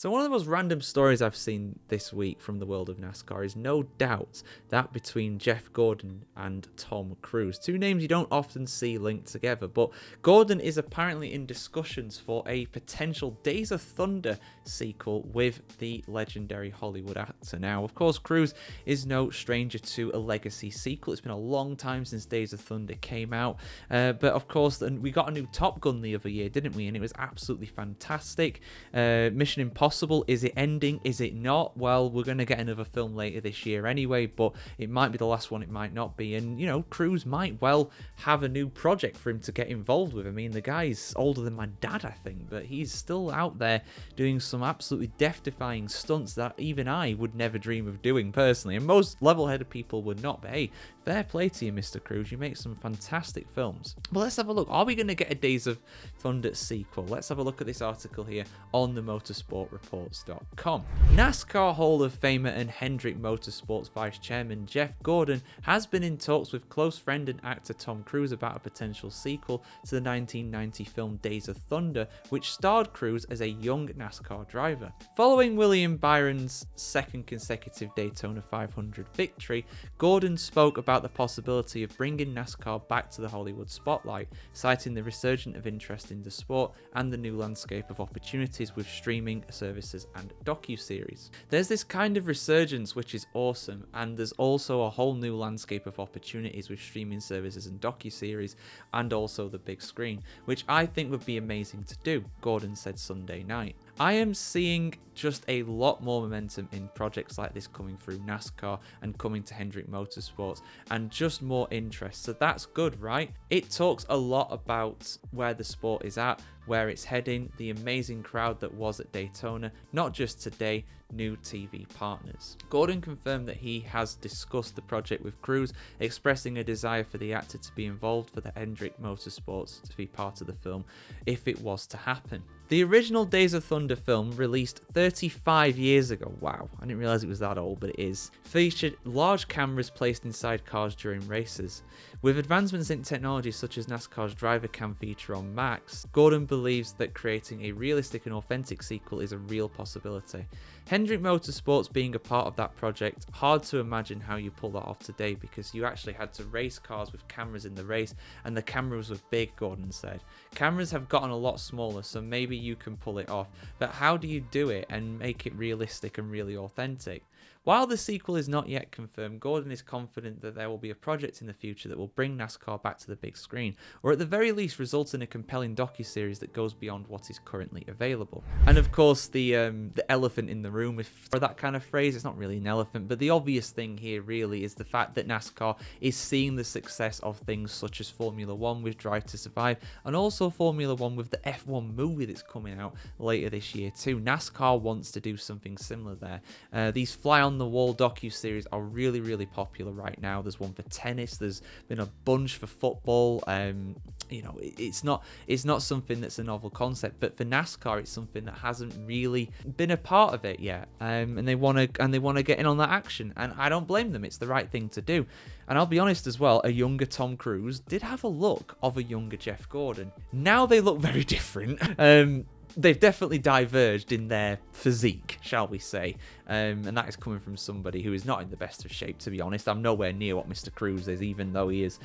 So one of the most random stories I've seen this week from the world of NASCAR is no doubt that between Jeff Gordon and Tom Cruise. Two names you don't often see linked together, but Gordon is apparently in discussions for a potential Days of Thunder sequel with the legendary Hollywood actor. Now, of course, Cruise is no stranger to a legacy sequel. It's been a long time since Days of Thunder came out, but of course, we got a new Top Gun the other year, didn't we? And it was absolutely fantastic. Mission Impossible, is it ending? Is it not? Well, we're going to get another film later this year anyway, but it might be the last one, it might not be. And, you know, Cruise might well have a new project for him to get involved with. I mean, the guy's older than my dad, I think, but he's still out there doing some absolutely death-defying stunts that even I would never dream of doing personally, and most level-headed people would not. But hey, fair play to you, Mr. Cruise. You make some fantastic films. But let's have a look. Are we going to get a Days of Thunder sequel? Let's have a look at this article here on the motorsportreports.com. NASCAR Hall of Famer and Hendrick Motorsports Vice Chairman Jeff Gordon has been in talks with close friend and actor Tom Cruise about a potential sequel to the 1990 film Days of Thunder, which starred Cruise as a young NASCAR driver. Following William Byron's second consecutive Daytona 500 victory, Gordon spoke about the possibility of bringing NASCAR back to the Hollywood spotlight, citing the resurgence of interest in the sport and the new landscape of opportunities with streaming services and docuseries. There's this kind of resurgence which is awesome, and there's also a whole new landscape of opportunities with streaming services and docuseries and also the big screen, which I think would be amazing to do, Gordon said Sunday night. I am seeing just a lot more momentum in projects like this coming through NASCAR and coming to Hendrick Motorsports, and just more interest. So that's good, right? It talks a lot about where the sport is at, where it's heading, the amazing crowd that was at Daytona, not just today, new TV partners. Gordon confirmed that he has discussed the project with Cruise, expressing a desire for the actor to be involved for the Hendrick Motorsports to be part of the film if it was to happen. The original Days of Thunder film, released 35 years ago, wow, I didn't realize it was that old, but it is, featured large cameras placed inside cars during races. With advancements in technology such as NASCAR's driver cam feature on Max, Gordon believes that creating a realistic and authentic sequel is a real possibility. Hendrick Motorsports being a part of that project, hard to imagine how you pull that off today, because you actually had to race cars with cameras in the race, and the cameras were big, Gordon said. Cameras have gotten a lot smaller, so maybe you can pull it off, but how do you do it and make it realistic and really authentic? While the sequel is not yet confirmed, Gordon is confident that there will be a project in the future that will bring NASCAR back to the big screen, or at the very least result in a compelling docuseries that goes beyond what is currently available. And of course, the elephant in the room, for that kind of phrase, it's not really an elephant, but the obvious thing here really is the fact that NASCAR is seeing the success of things such as Formula 1 with Drive to Survive, and also Formula 1 with the F1 movie that's coming out later this year too. NASCAR wants to do something similar there. These fly-on-the-wall docu-series are really, really popular right now. There's one for tennis, there's been a bunch for football. You know, it's not something that's a novel concept, but for NASCAR it's something that hasn't really been a part of it yet, and they want to get in on that action, and I don't blame them. It's the right thing to do. And I'll be honest as well, a younger Tom Cruise did have a look of a younger Jeff Gordon. Now they look very different. They've definitely diverged in their physique, shall we say, and that is coming from somebody who is not in the best of shape, to be honest. I'm nowhere near what Mr. Cruise is, even though he is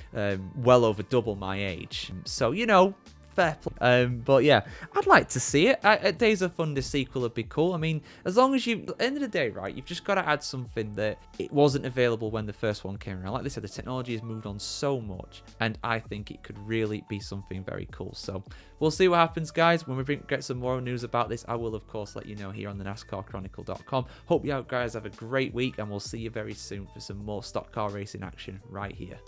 well over double my age. So, you know, fair play. But yeah, I'd like to see it. A Days of Thunder sequel would be cool. I mean, as long as you, at the end of the day, right, you've just got to add something that it wasn't available when the first one came around. Like they said, the technology has moved on so much, and I think it could really be something very cool. So we'll see what happens, guys. When we get some more news about this, I will, of course, let you know here on the NASCARchronicle.com. Hope you guys have a great week, and we'll see you very soon for some more stock car racing action right here.